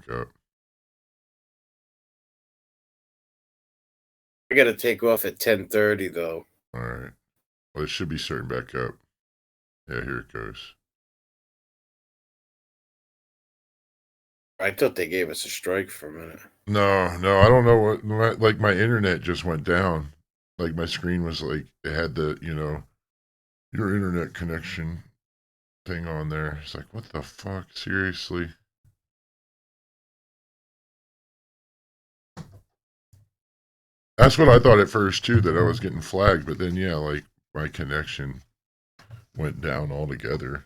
back up. I gotta take off at 10:30 though. All right. Well, it should be starting back up. Yeah, here it goes. I thought they gave us a strike for a minute. No, I don't know what. Like my internet just went down. Like my screen was like it had the your internet connection thing on there. It's like what the fuck? Seriously? That's what I thought at first too, that I was getting flagged. But then yeah, like my connection went down altogether.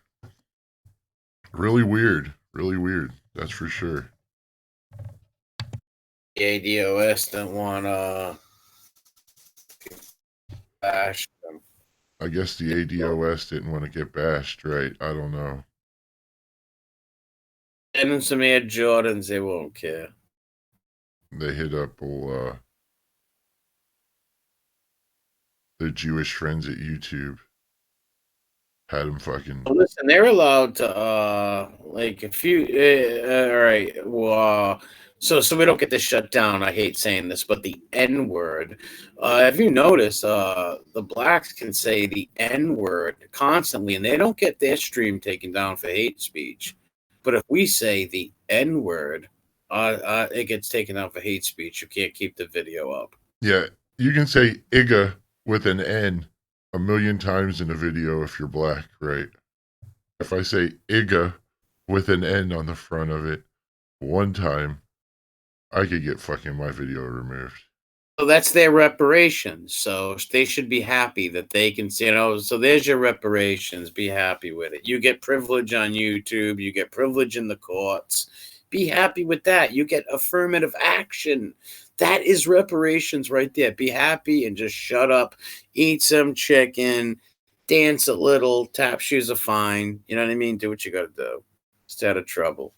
Really weird. Really weird. That's for sure. The ADOS don't want bash them. I guess the ADOS didn't want to get bashed, right? I don't know. Send them some Air Jordans, they won't care. They hit up their Jewish friends at YouTube. Had them fucking. Well, listen, they're allowed to like if you all right, well so we don't get this shut down. I hate saying this, but the N word. Have you noticed the blacks can say the N word constantly and they don't get their stream taken down for hate speech. But if we say the N word, it gets taken down for hate speech. You can't keep the video up. Yeah, you can say Iga with an N a million times in a video if you're black, right? If I say Iga with an N on the front of it one time, I could get fucking my video removed. So that's their reparations. So they should be happy that they can see, so there's your reparations. Be happy with it. You get privilege on YouTube, you get privilege in the courts. Be happy with that. You get affirmative action. That is reparations right there. Be happy and just shut up, eat some chicken, dance a little, tap shoes are fine. You know what I mean? Do what you got to do. Stay out of trouble.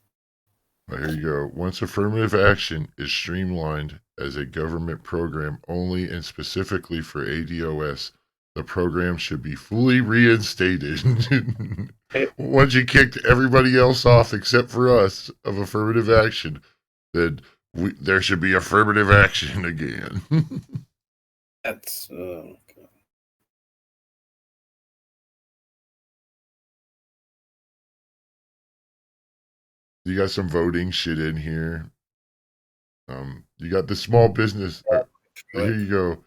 Well, here you go. Once affirmative action is streamlined as a government program only and specifically for ADOS, the program should be fully reinstated. Once you kicked everybody else off except for us of affirmative action, then there should be affirmative action again. That's You got some voting shit in here. You got the small business. Here you go.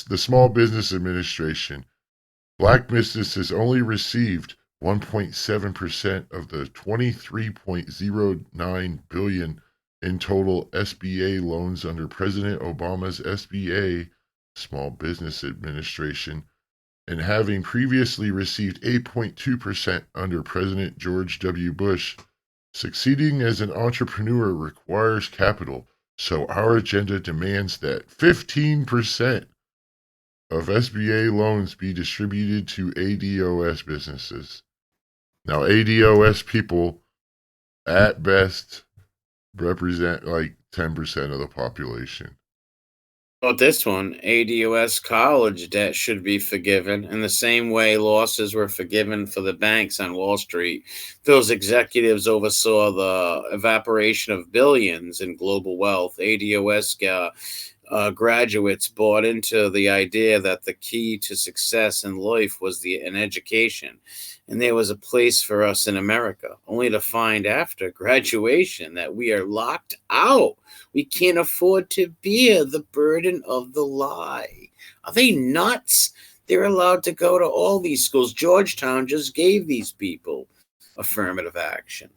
The Small Business Administration. Black businesses only received 1.7% of the 23.09 billion in total SBA loans under President Obama's SBA Small Business Administration, and having previously received 8.2% under President George W. Bush. Succeeding as an entrepreneur requires capital, so our agenda demands that 15% of SBA loans be distributed to ADOS businesses. Now, ADOS people, at best, represent like 10% of the population. Well, this one, ADOS college debt should be forgiven in the same way losses were forgiven for the banks on Wall Street. Those executives oversaw the evaporation of billions in global wealth. ADOS graduates bought into the idea that the key to success in life was an education, and there was a place for us in America, only to find after graduation that we are locked out. We can't afford to bear the burden of the lie. Are they nuts? They're allowed to go to all these schools. Georgetown just gave these people affirmative action.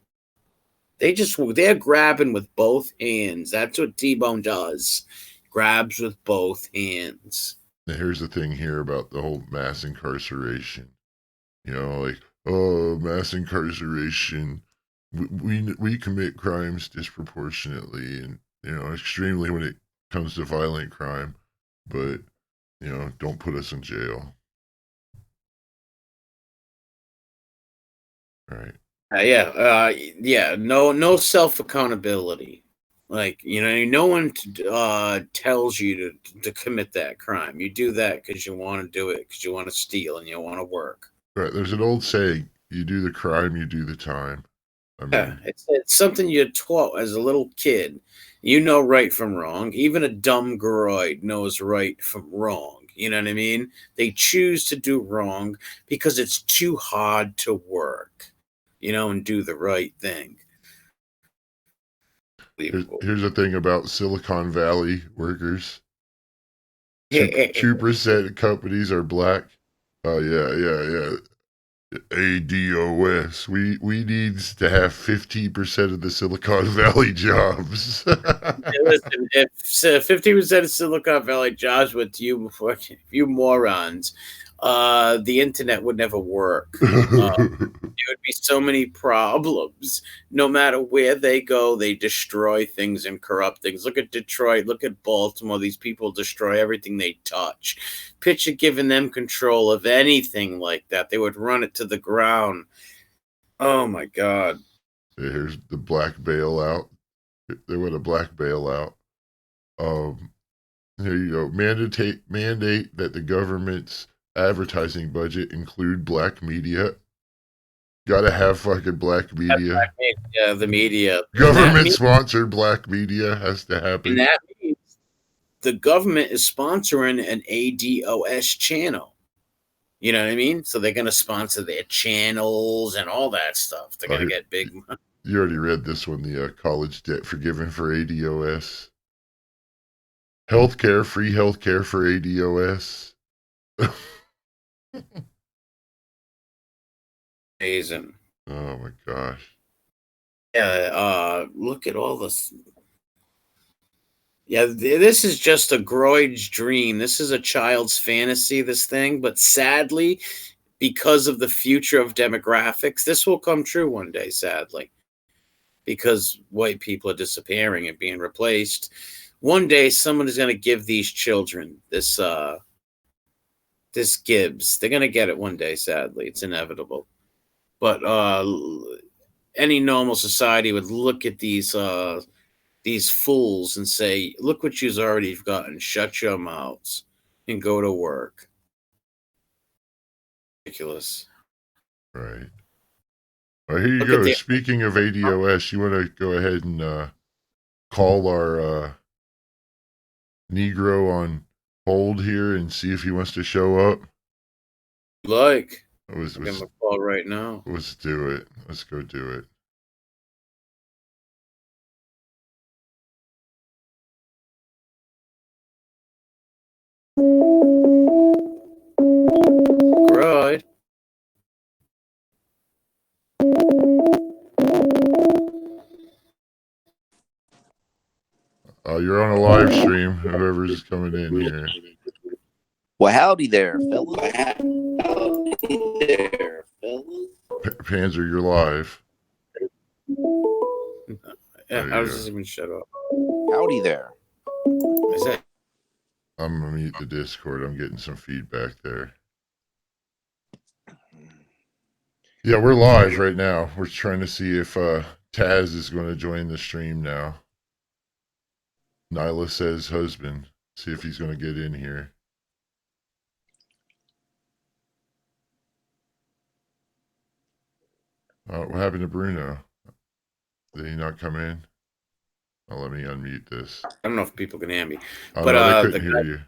They're grabbing with both hands. That's what T-Bone does. Grabs with both hands. Now, here's the thing here about the whole mass incarceration. Like, oh, mass incarceration. We commit crimes disproportionately and, extremely when it comes to violent crime. But, don't put us in jail. Right. Yeah. No self accountability. Like no one tells you to commit that crime. You do that because you want to do it because you want to steal and you want to work. Right. There's an old saying: you do the crime, you do the time. I Yeah, mean, it's something you're taught as a little kid. You know right from wrong. Even a dumb groid knows right from wrong. You know what I mean? They choose to do wrong because it's too hard to work, and do the right thing. Unbelievable. here's the thing about Silicon Valley workers. 2% companies are black. Oh yeah. ADOS. We needs to have 15% of the Silicon Valley jobs. Listen, if 50% of Silicon Valley jobs went to you before you morons, the internet would never work. There would be so many problems. No matter where they go, they destroy things and corrupt things. Look at Detroit. Look at Baltimore. These people destroy everything they touch. Picture giving them control of anything like that. They would run it to the ground. Oh my God. Here's the black bailout. They want a black bailout. Um, Here you go. Mandate that the government's advertising budget include black media. Gotta have fucking black media. Yeah, the media. Government sponsored black media has to And happen. that means the government is sponsoring an ADOS channel. You know what I mean? So they're going to sponsor their channels and all that stuff. They're Oh, going to get big money. you already read this one, the college debt forgiven for ADOS. Healthcare, free healthcare for ADOS. Amazing. Oh my gosh. Yeah, look at all this. Yeah, this is just a groid's dream. This is a child's fantasy, this thing. But sadly, because of the future of demographics, this will come true one day, sadly. Because white people are disappearing and being replaced. One day, someone is going to give these children this Gibbs. They're going to get it one day, sadly. It's inevitable. But any normal society would look at these fools and say, "Look what you've already gotten. Shut your mouths and go to work." Ridiculous. Right. Well, here you Look go. at the Speaking of ADOS, you want to go ahead and call our Negro on hold here and see if he wants to show up? like. Let's, Give him a call right now. let's do it. Let's go do it. Right. You're on a live stream, whoever's coming in here. Well, howdy there, fellas. Panzer, you're live. Yeah, I was just even shut up. Howdy there. Is that? I'm going to mute the Discord. I'm getting some feedback there. Yeah, we're live right now. We're trying to see if Taz is going to join the stream now. Nyla says husband. See if he's going to get in here. What happened to Bruno? Did he not come in? Oh, let me unmute this. I don't know if people can hear me. Oh, But no, they couldn't hear you.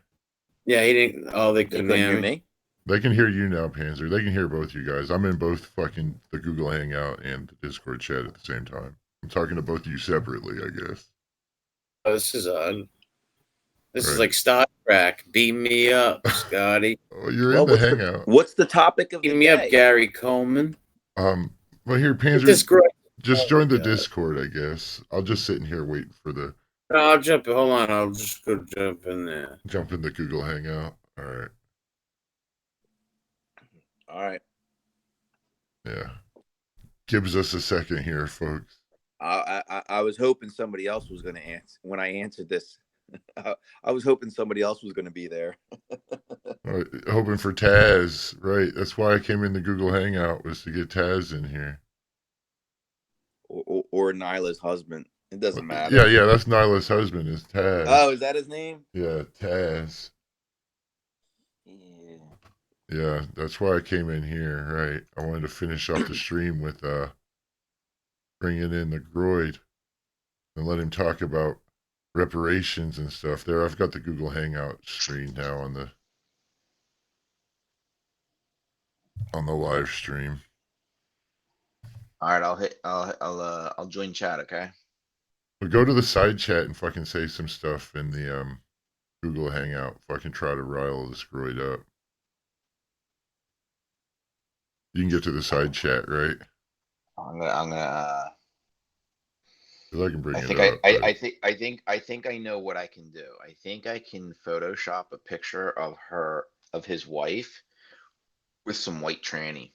Yeah, he didn't. Oh, they They couldn't couldn't hear hear me. me. They can hear you now, Panzer. They can hear both you guys. I'm in both fucking the Google Hangout and the Discord chat at the same time. I'm talking to both of you separately, I guess. Oh, this is odd. This is Right. like Star Trek. Beam me up, Scotty. Oh, you're Well, in the Hangout. What's the topic of the Beam me day? up, Gary Coleman. Well, here, This Panzer, great. just Oh join my the God. Discord, I guess. I'll just sit in here waiting for the No, I'll jump. Hold on. I'll just go jump in there. jump in the Google Hangout. All right. All right. Yeah. Gives us a second here, folks. I was hoping somebody else was going to answer when I answered this. I was hoping somebody else was going to be there. Hoping for Taz, right? That's why I came in the Google Hangout, was to get Taz in here. Or Nyla's husband. It doesn't matter. Yeah, that's Nyla's husband, is Taz. Oh, is that his name? Yeah, Taz. Yeah. Yeah, that's why I came in here, right? I wanted to finish off the stream with bringing in the Groid and let him talk about reparations and stuff. There, I've got the Google Hangout screen now on the live stream. All right, I'll join chat. Okay. But go to the side chat and fucking say some stuff in the Google Hangout. Fucking try to rile this Groid up. You can get to the side chat, right? I'm gonna. Because I can bring I it think up. I think I know what I can do. I think I can Photoshop a picture of his wife with some white tranny.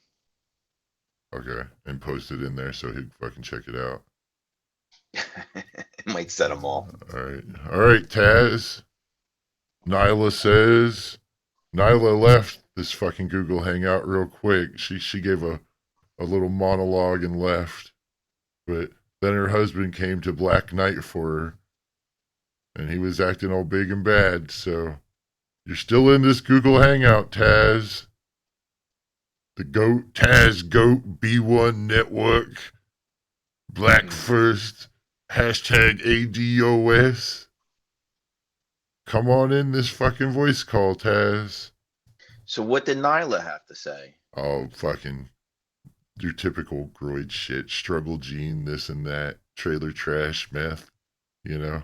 Okay, and post it in there so he can fucking check it out. It might set him off. All right, Taz. Nyla says Nyla left this fucking Google Hangout real quick. She gave a little monologue and left, but then her husband came to Black Knight for her, and he was acting all big and bad. So you're still in this Google Hangout, Taz. The GOAT, Taz GOAT B1 Network, Black First, hashtag ADOS. Come on in this fucking voice call, Taz. So what did Nyla have to say? Oh, fucking your typical Groid shit. Struggle gene, this and that. Trailer trash, meth, you know?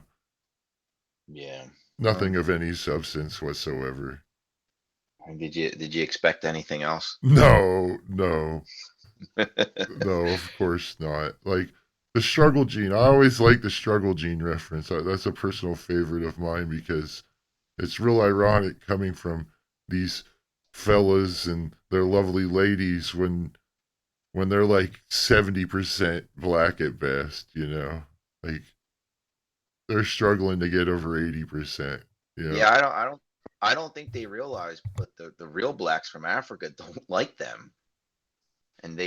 Yeah. Nothing of any substance whatsoever. Did you expect anything else? No, no, no, of course not. Like, the struggle gene, I always like the struggle gene reference. That's a personal favorite of mine because it's real ironic coming from these fellas and their lovely ladies when they're like 70% black at best, you know? Like, they're struggling to get over 80%. You know? Yeah, I don't think they realize, but the real blacks from Africa don't like them, and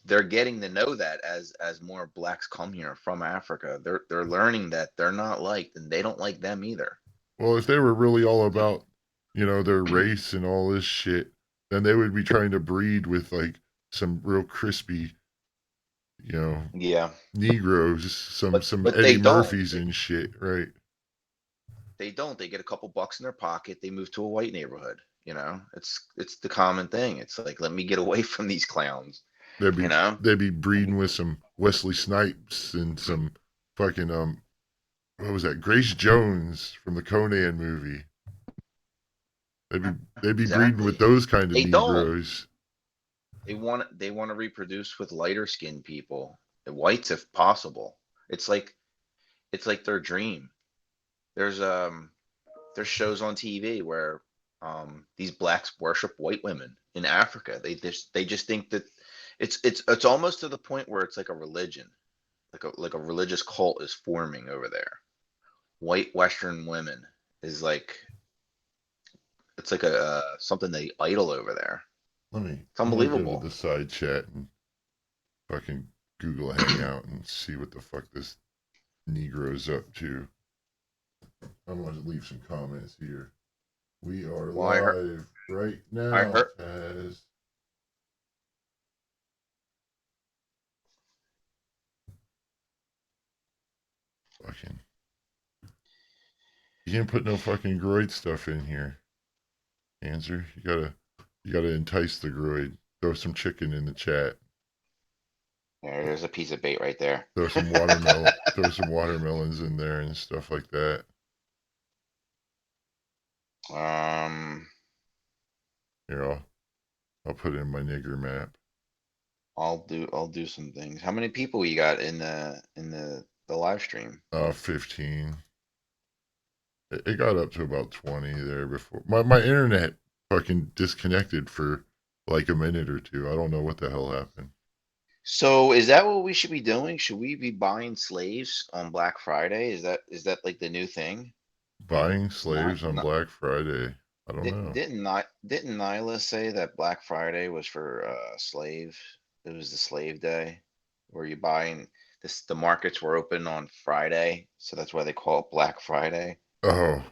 they're getting to know that as more blacks come here from Africa. They're learning that they're not liked, and they don't like them either. Well, if they were really all about, you know, their race and all this shit, then they would be trying to breed with like some real crispy, you know, Yeah, Negroes, some but Eddie they don't. Murphys and shit, right? They don't. They get a couple bucks in their pocket. They move to a white neighborhood. You know, it's the common thing. It's like, let me get away from these clowns. They'd You be know. they'd be breeding with some Wesley Snipes and some fucking what was that? Grace Jones from the Conan movie. They'd be breeding with Exactly. those kind of They don't. Negroes. They want to reproduce with lighter skinned people, the whites if possible. It's like their dream. There's there's shows on TV where these blacks worship white women in Africa. They just think that it's almost to the point where it's like a religion, like a religious cult is forming over there. White Western women is like, it's like a something they idol over there. It's Let me go to unbelievable. the side chat and fucking Google Hangout and see what the fuck this Negro's up to. I'm gonna leave some comments here. We are Well, I heard live right now, I heard Taz. Fucking, you can't put no fucking Groid stuff in here. Answer, you gotta entice the Groid. Throw some chicken in the chat. there's a piece of bait right there. Throw some watermelons in there and stuff like that. Um, Here, I'll put in my nigger map. I'll do some things. How many people you got in the live stream? 15. It got up to about 20 there before. My internet fucking disconnected for like a minute or two. I don't know what the hell happened. So is that what we should be doing? Should we be buying slaves on Black Friday? Is that like the new thing? Buying Not, slaves on not Black Friday. I don't know. didn't Nyla say that Black Friday was for slave? It was the slave day where you buying this, the markets were open on Friday, so that's why they call it Black Friday. Oh,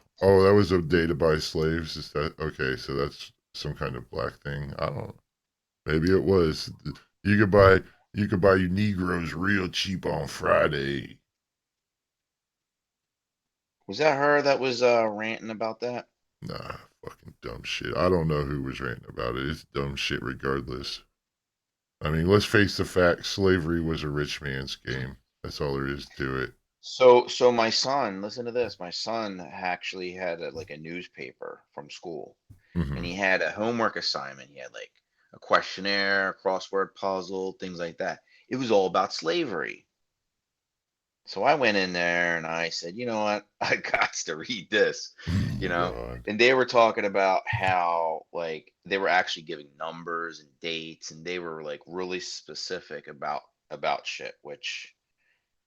that was a day to buy slaves. Is that okay? So that's some kind of black thing. I don't know. Maybe it was. You could buy You could buy you Negroes real cheap on Friday. Was that her that was ranting about that? Nah, fucking dumb shit. I don't know who was ranting about it. It's dumb shit regardless. I mean, let's face the facts. Slavery was a rich man's game. That's all there is to it. So my son, listen to this. My son actually had like a newspaper from school, Hmm. and he had a homework assignment. He had like a questionnaire, a crossword puzzle, things like that. It was all about slavery. So I went in there and I said, you know what? I got to read this, you know? God. And they were talking about how like they were actually giving numbers and dates, and they were like really specific about shit, which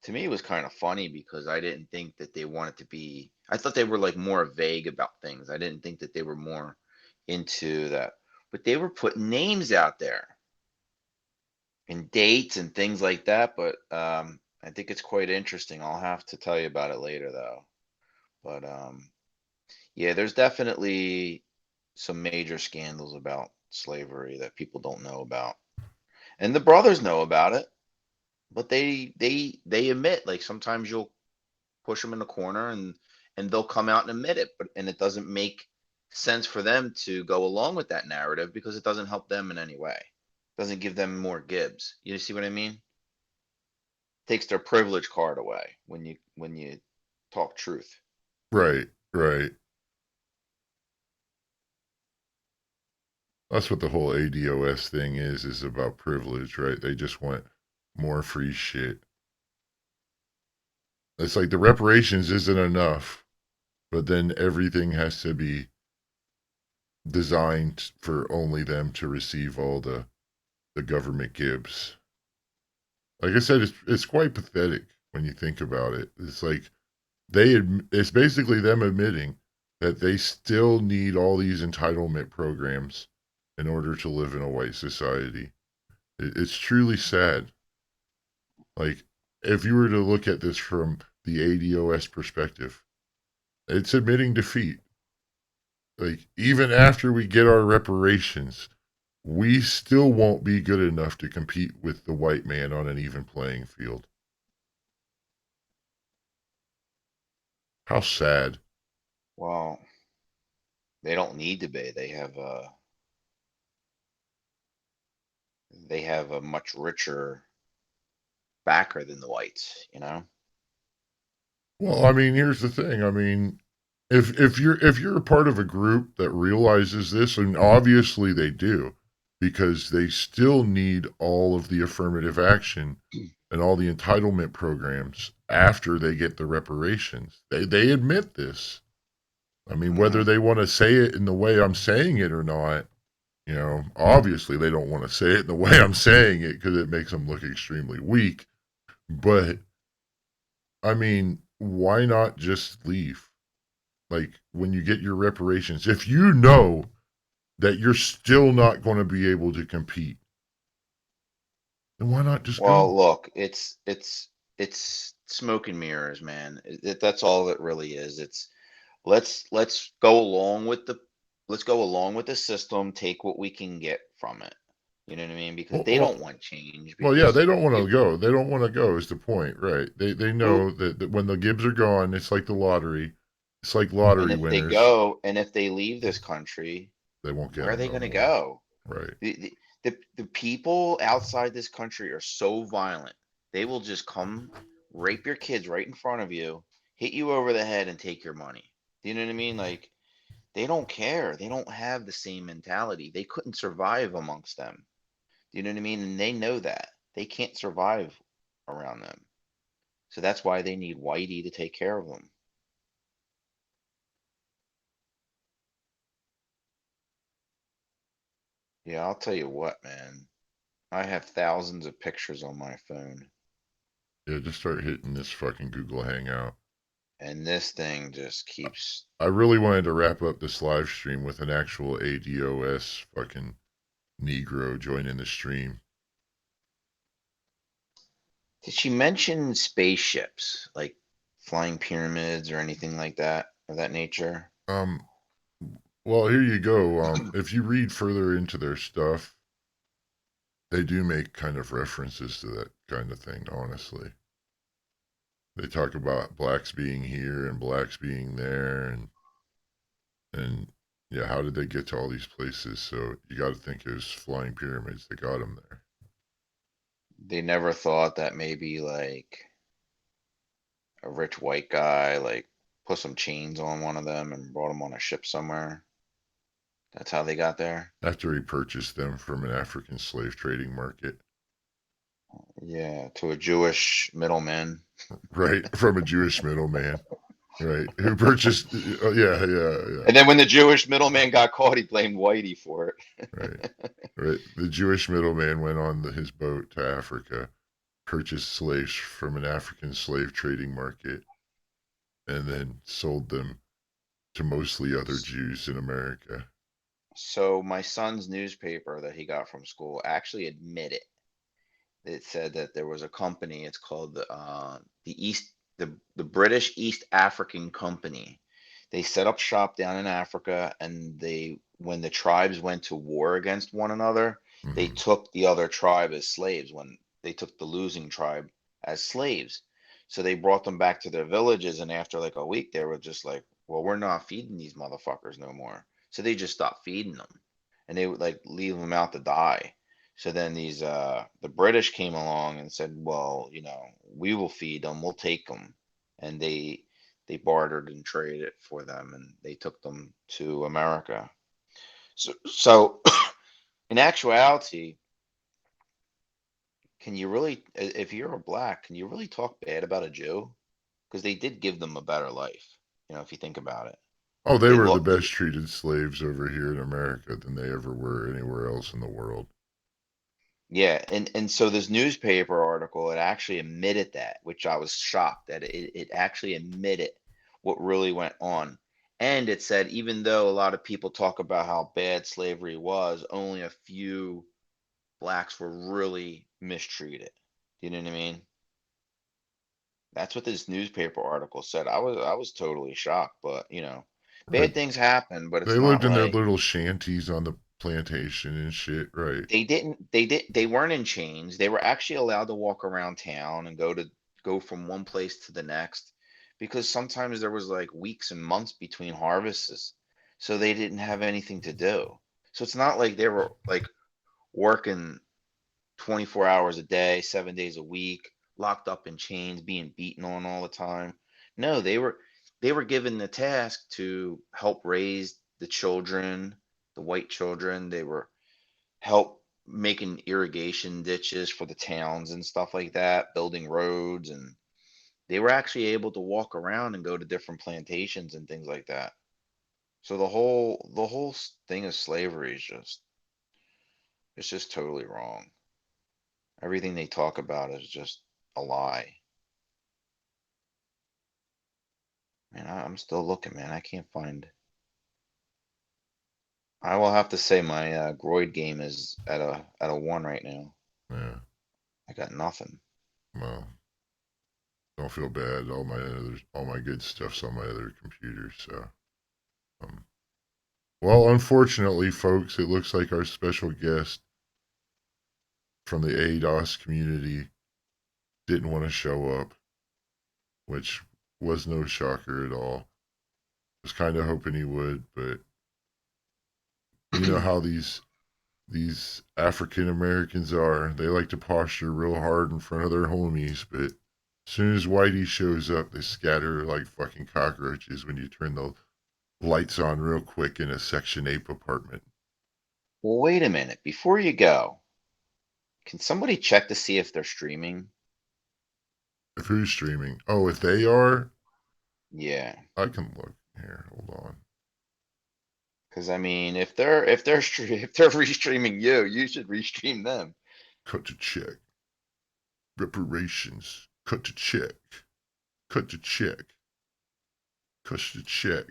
to me was kind of funny because I didn't think that they wanted to be, I thought they were like more vague about things. I didn't think that they were more into that, but they were putting names out there and dates and things like that. But I think it's quite interesting. I'll have to tell you about it later though. But yeah, there's definitely some major scandals about slavery that people don't know about. And the brothers know about it, but they admit, like sometimes you'll push them in the corner and they'll come out and admit it, but and it doesn't make sense for them to go along with that narrative because it doesn't help them in any way. Doesn't give them more gibs. You see what I mean? Takes their privilege card away when you talk truth. Right, right. That's what the whole ADOS thing is about privilege, right? They just want more free shit. It's like the reparations isn't enough, but then everything has to be designed for only them to receive all the government gives. Like I said, it's quite pathetic when you think about it. It's like it's basically them admitting that they still need all these entitlement programs in order to live in a white society. It's truly sad. Like if you were to look at this from the ADOS perspective, it's admitting defeat. Like even after we get our reparations, we still won't be good enough to compete with the white man on an even playing field. How sad. Well, they don't need to be. They have a much richer backer than the whites, you know? Well, I mean, here's the thing. I mean, if you're a part of a group that realizes this, and obviously they do, because they still need all of the affirmative action and all the entitlement programs after they get the reparations. They admit this. I mean, whether Hmm. they want to say it in the way I'm saying it or not, obviously they don't want to say it in the way I'm saying it because it makes them look extremely weak. But I mean, why not just leave? Like when you get your reparations, if you know that you're still not going to be able to compete, then why not just go? Well, look, it's smoke and mirrors, man. That's all it really is. It's let's go along with the system, take what we can get from it. You know what I mean? Because Well, they well, don't want change well, yeah, because they don't want if to go. They don't want to go is the point, right? They well, know that when the Gibbs are gone, it's like the lottery. It's like lottery winners. and if they leave this country, They won't get where are them they no going to more, go? right? The people outside this country are so violent. They will just come rape your kids right in front of you, hit you over the head, and take your money. Do you know what I mean? Like they don't care. They don't have the same mentality. They couldn't survive amongst them. Do you know what I mean? And they know that. They can't survive around them. So that's why they need Whitey to take care of them. Yeah, I'll tell you what, man. I have thousands of pictures on my phone, Yeah, just start hitting this fucking Google Hangout. and this thing just keeps. I really wanted to wrap up this live stream with an actual ADOS fucking Negro joining the stream. Did she mention spaceships, like flying pyramids or anything like that of that nature? Um, well, here you go. If you read further into their stuff, They do make kind of references to that kind of thing, honestly. They talk about blacks being here and blacks being there, and yeah, how did they get to all these places? So you got to think it was flying pyramids that got them there. They never thought that maybe like a rich white guy, like put some chains on one of them and brought them on a ship somewhere. That's how they got there. After he purchased them from an African slave trading market, Yeah, to a Jewish middleman. right, from a Jewish middleman, right, who purchased. Yeah, yeah, And then when the Jewish middleman got caught, he blamed Whitey for it. yeah, right, right. The Jewish middleman went on his boat to Africa, purchased slaves from an African slave trading market, and then sold them to mostly other Jews in America. So my son's newspaper that he got from school actually admitted. It said that there was a company, it's called the British East African Company. They set up shop down in Africa, and when the tribes went to war against one another, they Hmm. took the other tribe as slaves when they took the losing tribe as slaves. So they brought them back to their villages, and after like a week, they were just like, well, we're not feeding these motherfuckers no more. So they just stopped feeding them, and they would like leave them out to die. So then the British came along and said, well, we will feed them, we'll take them. And they bartered and traded for them, and they took them to America. So in actuality, can you really, if you're a black, can you really talk bad about a Jew? Because they did give them a better life, if you think about it. Oh, they They were the look, best treated slaves over here in America than they ever were anywhere else in the world. yeah, and so this newspaper article, it actually admitted that, which I was shocked that it actually admitted what really went on. And it said even though a lot of people talk about how bad slavery was, only a few blacks were really mistreated. You know what I mean? That's what this newspaper article said. I was totally shocked, but Right. bad things happen, but They it's not lived in their like little shanties on the plantation and shit, right? they weren't in chains. They were actually allowed to walk around town and go from one place to the next, because sometimes there was like weeks and months between harvests. So they didn't have anything to do. So it's not like they were like working 24 hours a day, 7 days a week, locked up in chains, being beaten on all the time. No, they were given the task to help raise the children, the white children. They were help making irrigation ditches for the towns and stuff like that, building roads, and they were actually able to walk around and go to different plantations and things like that. So the whole thing of slavery is just it's just totally wrong. Everything they talk about is just a lie. Man, I'm still looking, man. I can't find. I will have to say my Groid game is at a 1 right now. Yeah. I got nothing. Well, don't feel bad. All my good stuff's on my other computer. So, um, well, unfortunately, folks, it looks like our special guest from the ADOS community didn't want to show up, which was no shocker at all. Was kind of hoping he would, but you know how these African Americans are. They like to posture real hard in front of their homies, but as soon as Whitey shows up, they scatter like fucking cockroaches when you turn the lights on real quick in a Section 8 apartment. Well, wait a minute. Before you go, can somebody check to see if they're streaming? If who's streaming? Oh, if they are, Yeah, I can look here. Hold on. because I mean, if they're restreaming you, you should restream them. Cut to check. Reparations. Cut to check. Cut to check. Cut to check.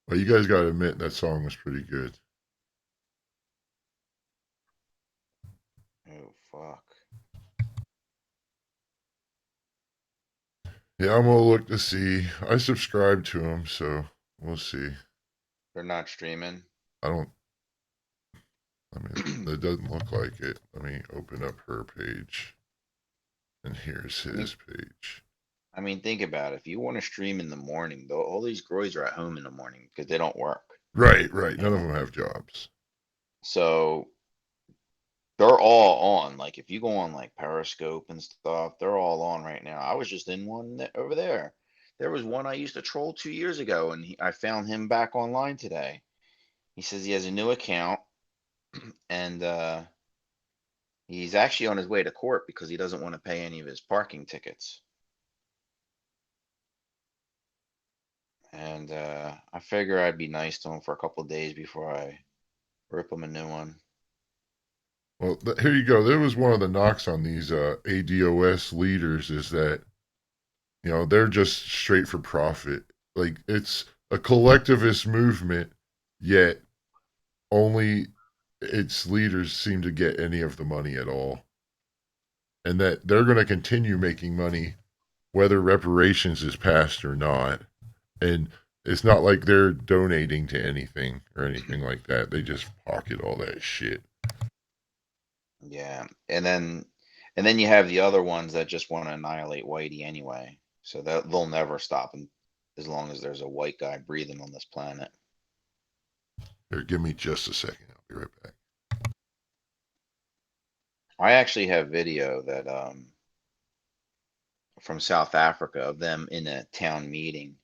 Well, you guys got to admit that song was pretty good. Oh fuck. Yeah, I'm gonna look to see. I subscribe to him, so we'll see. They're not streaming. I don't. I mean, it doesn't look like it. Let me open up her page. And here's I mean, his page. think about it. If you want to stream in the morning, though, all these groys are at home in the morning because they don't work. Right, right. You None of know, them have jobs. so they're all on. Like if you go on like Periscope and stuff, they're all on right now. I was just in one over there. There was one I used to troll 2 years ago, and I found him back online today. He says he has a new account, and he's actually on his way to court because he doesn't want to pay any of his parking tickets. And I figure I'd be nice to him for a couple of days before I rip him a new one. Well, here you go. There was one of the knocks on these ADOS leaders is that, they're just straight for profit. Like, it's a collectivist movement, yet only its leaders seem to get any of the money at all. And that they're going to continue making money whether reparations is passed or not. And it's not like they're donating to anything or anything like that. They just pocket all that shit. Yeah, and then you have the other ones that just want to annihilate Whitey anyway. So that they'll never stop him as long as there's a white guy breathing on this planet. Here, give me just a second. I'll be right back. I actually have video that from South Africa of them in a town meeting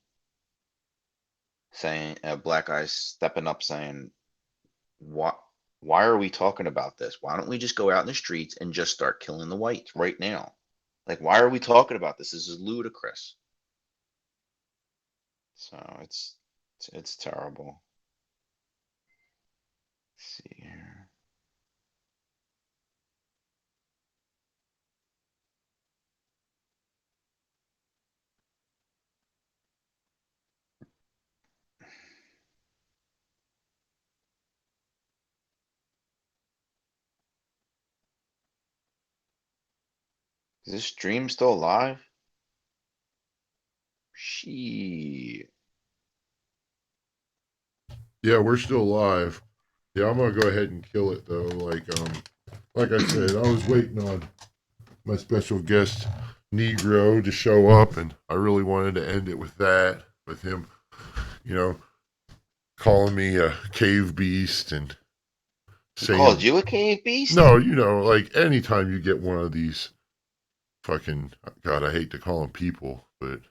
saying black guys stepping up saying, what, why are we talking about this? Why don't we just go out in the streets and just start killing the whites right now? Like, why are we talking about this? This is ludicrous. So it's terrible. Let's see here. Is this stream still live? She. Yeah, we're still live. Yeah, I'm gonna go ahead and kill it though. Like I said, I was waiting on my special guest Negro to show up, and I really wanted to end it with that, with him, you know, calling me a cave beast and Called saying, you a cave beast? no, like anytime you get one of these fucking, God, I hate to call them people, but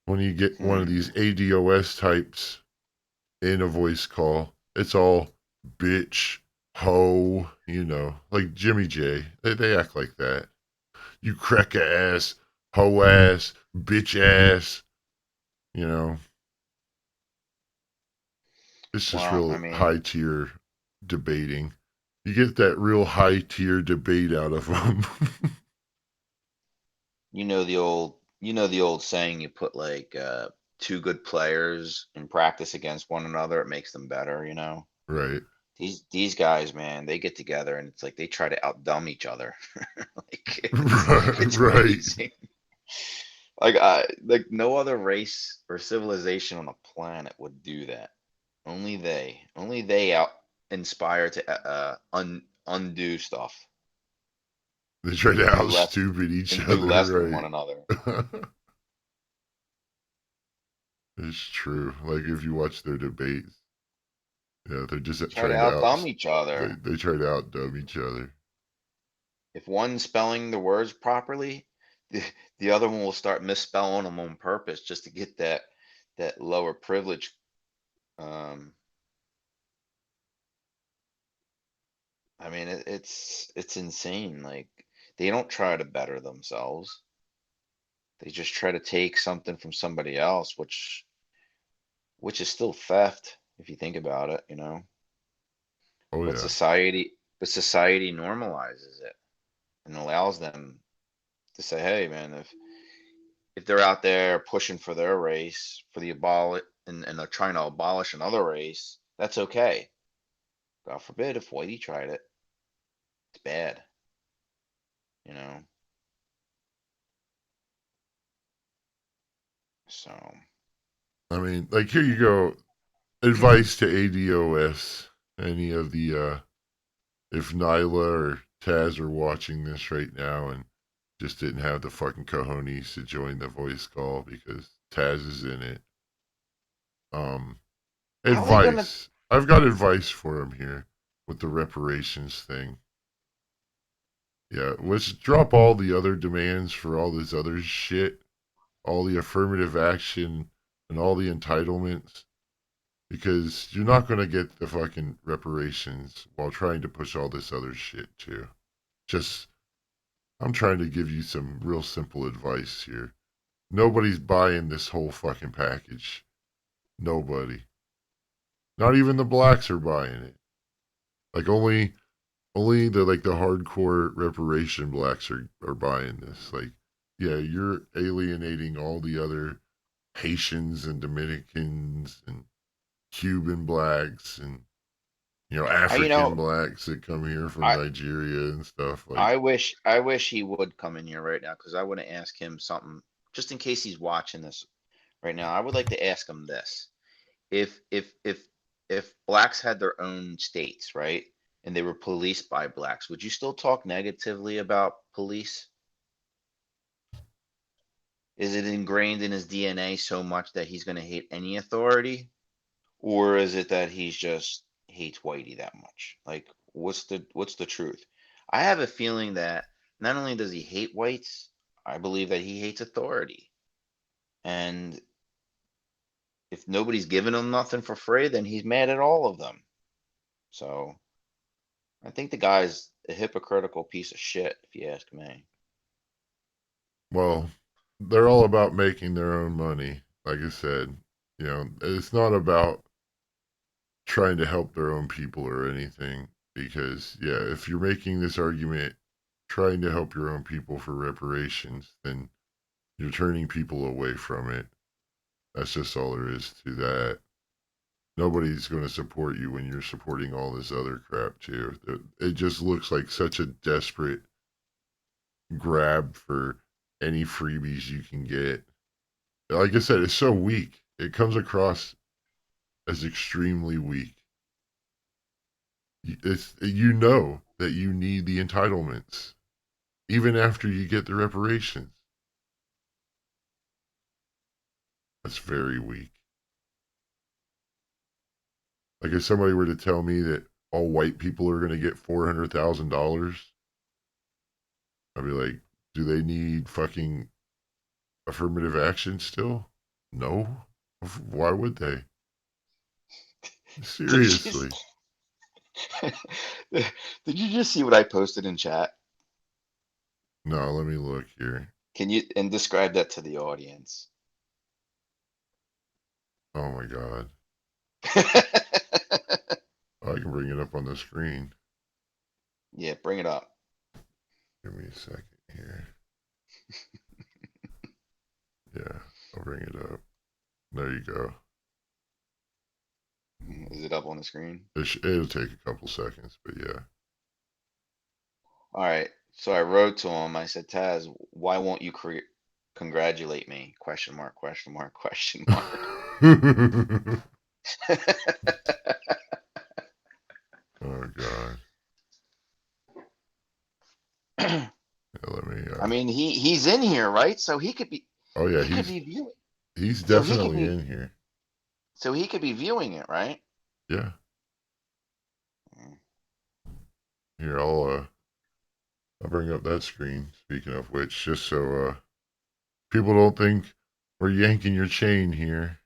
when you get one of Hmm. these ADOS types in a voice call, it's all bitch, hoe, like Jimmy J. They act like that. You crack ass, hoe ass, bitch ass, you know. It's just Well, I real high mean, tier debating. You get that real high tier debate out of them. you know the old saying, you put like two good players in practice against one another, it makes them better. Right. These guys, man, they get together and it's like they try to outdumb each other. Like it's Right. amazing. Like no other race or civilization on the planet would do that. Only they out inspire to undo stuff They try to and do out less stupid each and do other, less than one right. another. It's true. Like if you watch their debates, they're just Try to trying to outdumb each other. they try to outdumb each other. If one's spelling the words properly, the, the other one will start misspelling them on purpose just to get that lower privilege. Um, I mean, it's insane. Like they don't try to better themselves. They just try to take something from somebody else, which is still theft if you think about it. Oh But yeah. society normalizes it and allows them to say, "Hey, man, if they're out there pushing for their race for the abolish and they're trying to abolish another race, that's okay. God forbid if Whitey tried it, it's bad, you know." So I mean, like here you go. Advice to ADOS. any of the if Nyla or Taz are watching this right now and just didn't have the fucking cojones to join the voice call because Taz is in it. How are they gonna? Advice. I've got advice for him here with the reparations thing. Yeah, let's drop all the other demands for all this other shit, all the affirmative action and all the entitlements, because you're not going to get the fucking reparations while trying to push all this other shit too. Just, I'm trying to give you some real simple advice here. Nobody's buying this whole fucking package. Nobody. Not even the blacks are buying it. Like only the hardcore reparation blacks are buying this. Like, yeah, you're alienating all the other Haitians and Dominicans and Cuban blacks and You African know, blacks that come here from I Nigeria and stuff. Like, I wish he would come in here right now because I want to ask him something just in case he's watching this right now. I would like to ask him this: if if if if blacks had their own states, right, and they were policed by blacks, would you still talk negatively about police? Is it ingrained in his DNA so much that he's going to hate any authority? Or is it that he's just hates Whitey that much? Like, what's the truth? I have a feeling that not only does he hate whites, I believe that he hates authority. And if nobody's giving him nothing for free, then he's mad at all of them. So I think the guy's a hypocritical piece of shit, if you ask me. well, they're all about making their own money. Like I said, it's not about trying to help their own people or anything. Because, yeah, if you're making this argument trying to help your own people for reparations, then you're turning people away from it. That's just all there is to that. Nobody's going to support you when you're supporting all this other crap, too. It just looks like such a desperate grab for any freebies you can get. Like I said, it's so weak. It comes across as extremely weak. You know that you need the entitlements even after you get the reparations. That's very weak. Like if somebody were to tell me that all white people are going to get $400,000, I'd be like, do they need fucking affirmative action still? No. Why would they? Did you Seriously. did you just see what I posted in chat? No, let me look here. Can you and describe that to the audience? Oh my God. I can bring it up on the screen. Yeah, bring it up. Give me a second here. Yeah, I'll bring it up. There you go. Is it up on the screen? It'll take a couple seconds, but yeah. All right. So I wrote to him. I said, Taz, why won't you congratulate me? Question mark, question mark, question mark. Oh God. Yeah, let me. I mean, he's in here, right? So he could be Oh yeah, he could be viewing. he's So he could definitely be in here. so he could be viewing it, right? Yeah. Mm. Here, I'll bring up that screen. Speaking of which, just so people don't think we're yanking your chain here.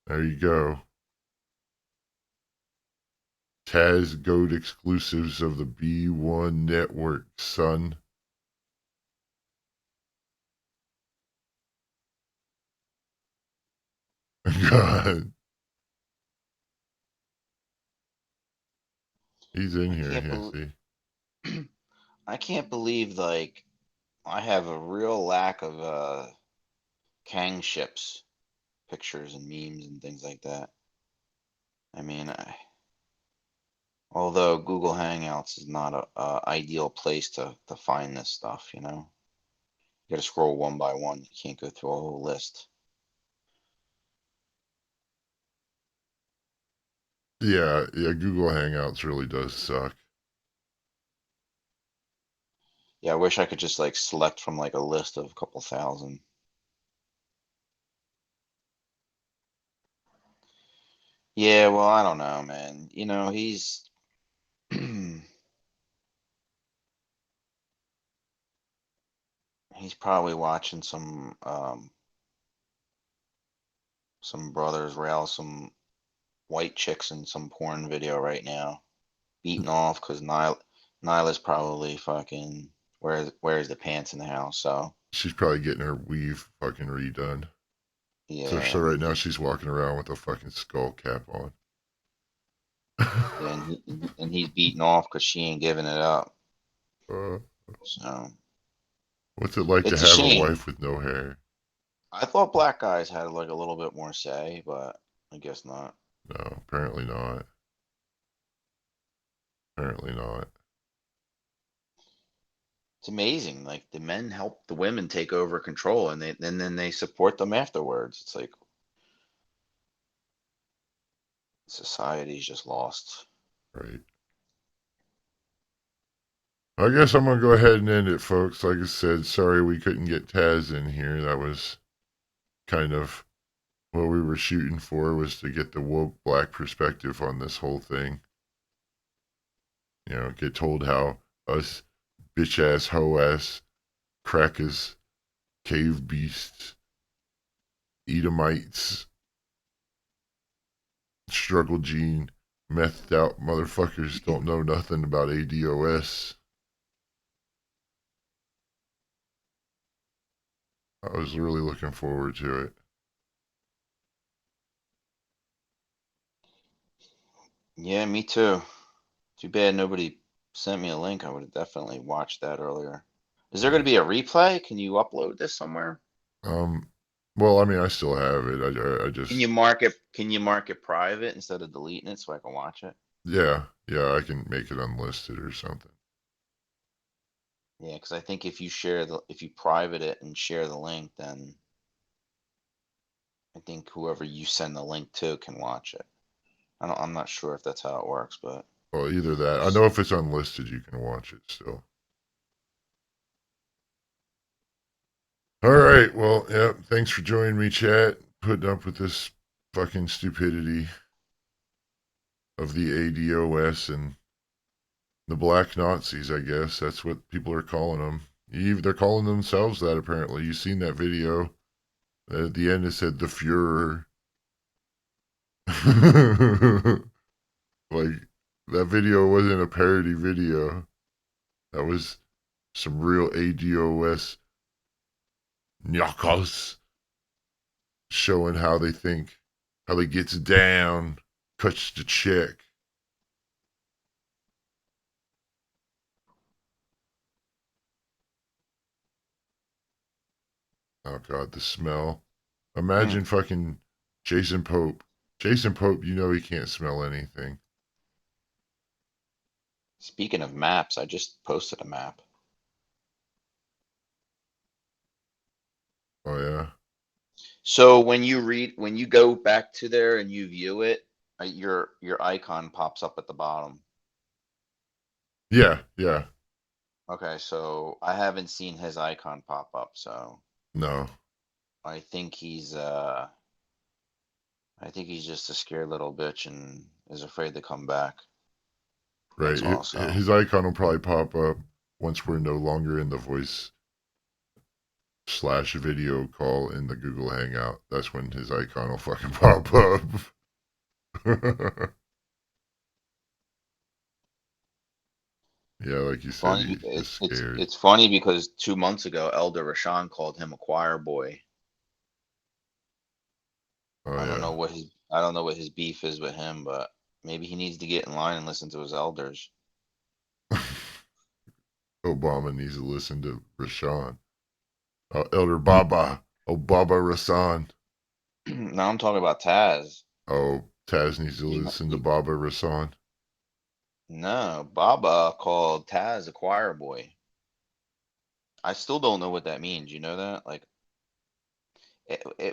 There you go. Taz Goat exclusives of the B1 network, son. God. He's in I here, can't yeah, believe see. I can't believe like I have a real lack of Kang ships pictures and memes and things like that. I mean, although Google Hangouts is not a ideal place to find this stuff, you know. You gotta scroll one by one. You can't go through a whole list. Yeah, Google Hangouts really does suck. Yeah, I wish I could just like select from like a list of a couple thousand. Yeah, well, I don't know, man. You know, he's he's probably watching some brothers rail some white chicks in some porn video right now, beating off because Nyla's probably fucking wears the pants in the house. So She's probably getting her weave fucking redone. So yeah, right now she's walking around with a fucking skull cap on. yeah, and he's beating off because she ain't giving it up. Uh, So what's it like to it's a have a shame. wife with no hair? I thought black guys had like a little bit more say, but I guess not. No, apparently not. Apparently not. It's amazing. Like the men help the women take over control, and then they support them afterwards. It's like society's just lost. Right. I guess I'm gonna go ahead and end it, folks. Like I said, sorry we couldn't get Taz in here. That was kind of what we were shooting for, was to get the woke black perspective on this whole thing. You know, get told how us bitch ass, hoe ass, crackers, cave beasts, Edomites, struggle gene, methed out motherfuckers don't know nothing about ADOS. I was really looking forward to it. Yeah, me too. Too bad nobody sent me a link. I would have definitely watched that earlier. Is there going to be a replay? Can you upload this somewhere? Um, well, I mean, I still have it. I Can just, you mark it? Can you mark it private instead of deleting it so I can watch it? yeah, I can make it unlisted or something. Yeah, because I think if you private it and share the link, then I think whoever you send the link to can watch it. I'm not sure if that's how it works, but Well, either that. I know if it's unlisted, you can watch it still. All right. Well, yeah. Thanks for joining me, chat. Putting up with this fucking stupidity of the ADOS and the black Nazis. I guess that's what people are calling them. They're calling themselves that. Apparently, you seen that video? At the end, it said the Fuhrer. Like, that video wasn't a parody video. That was some real ADOS knuckles showing how they think, how they gets down, cuts the check. Oh god, the smell. Imagine fucking Jason Pope. Jason Pope, you know he can't smell anything. speaking of maps, I just posted a map. Oh yeah. So when you go back to there and you view it, your icon pops up at the bottom. Yeah. Okay, so I haven't seen his icon pop up, so No. I think he's just a scared little bitch and is afraid to come back. Right. That's all. So His icon will probably pop up once we're no longer in the voice/video call in the Google Hangout. That's when his icon will fucking pop up. Yeah, like you said, funny. he's just scared. It's funny because 2 months ago, Elder Rashawn called him a choir boy. Oh I don't yeah. know what his beef is with him, but maybe he needs to get in line and listen to his elders. Obama needs to listen to Rashawn. Elder Baba. Oh, Baba Rasan. Now I'm talking about Taz. Oh, Taz needs to He, listen to he, Baba Rasan. no, Baba called Taz a choir boy. I still don't know what that means. You know that? Like,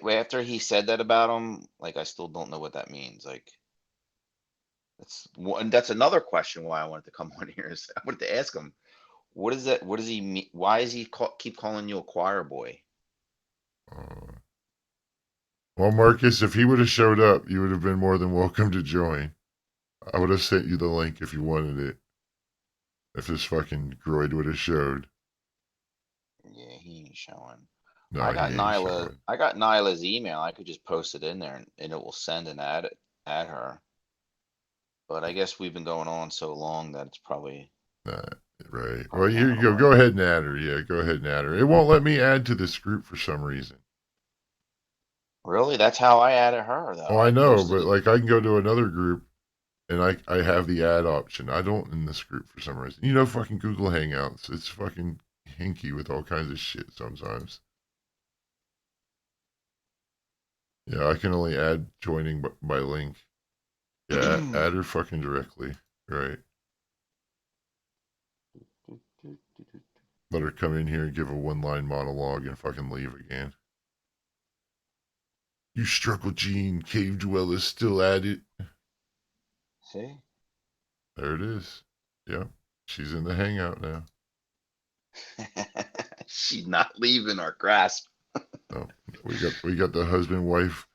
after he said that about him, like, I still don't know what that means. Like, that's one. That's another question why I wanted to come on here. Is I wanted to ask him, what is that? What does he mean? Why is he keep calling you a choir boy? Uh, well, Marcus, if he would have showed up, you would have been more than welcome to join. I would have sent you the link if you wanted it. If this fucking groid would have showed. Yeah, he ain't showing. No, I he got ain't Nyla. showing. I got Nyla's email. I could just post it in there, and it will send an ad at her. But I guess we've been going on so long that it's probably Nah, right. Well, probably here not you gonna go. Go work. ahead and add her. Yeah, go ahead and add her. It won't let me add to this group for some reason. Really? That's how I added her, though. Oh, I I know, posted but it. like I can go to another group and I have the add option. I don't in this group for some reason. You know, fucking Google Hangouts. It's fucking hinky with all kinds of shit sometimes. Yeah, I can only add joining by link. Yeah, add her fucking directly. Right. Let her come in here and give a one-line monologue and fucking leave again. You struggle gene, cave dwellers still at it. See? There it is. Yep. She's in the hangout now. She's not leaving our grasp. Oh, we got the husband wife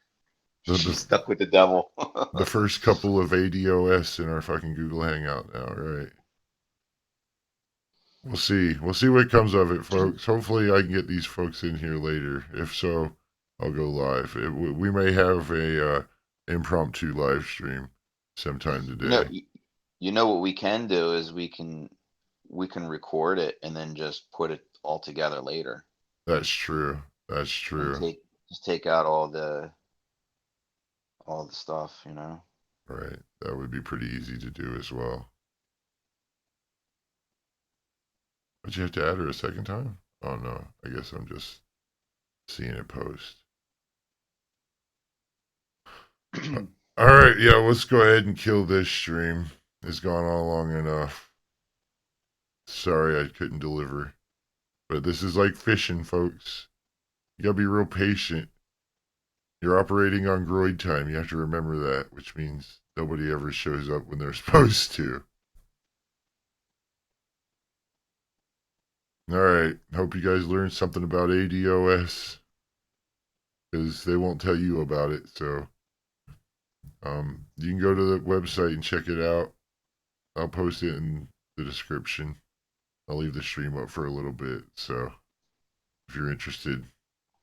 She's the stuck with the devil. the first couple of ADOS in our fucking Google Hangout now, right? We'll see. We'll see what comes of it, folks. Hopefully, I can get these folks in here later. If so, I'll go live. We may have a impromptu live stream sometime You know, today. you know what we can do is we can record it and then just put it all together later That's true. That's and true. take out all the stuff, you know. Right. That would be pretty easy to do as well. But you have to add her a second time? Oh no. I guess I'm just seeing it post. All right, yeah, let's go ahead and kill this stream. It's gone on long enough. Sorry I couldn't deliver. But this is like fishing, folks. You gotta be real patient. You're operating on groid time. You have to remember that, which means nobody ever shows up when they're supposed to. All right. Hope you guys learned something about ADOS because they won't tell you about it. So you can go to the website and check it out. I'll post it in the description. I'll leave the stream up for a little bit. So if you're interested,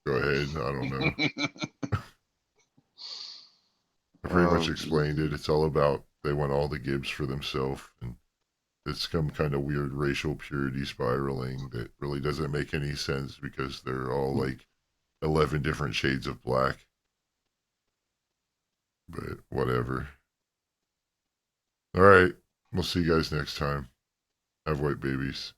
go ahead. I don't know. I pretty much Oh, explained it. It's all about they want all the Gibbs for themselves, and it's some kind of weird racial purity spiraling that really doesn't make any sense because they're all like 11 different shades of black. But whatever. All right. We'll see you guys next time. Have white babies.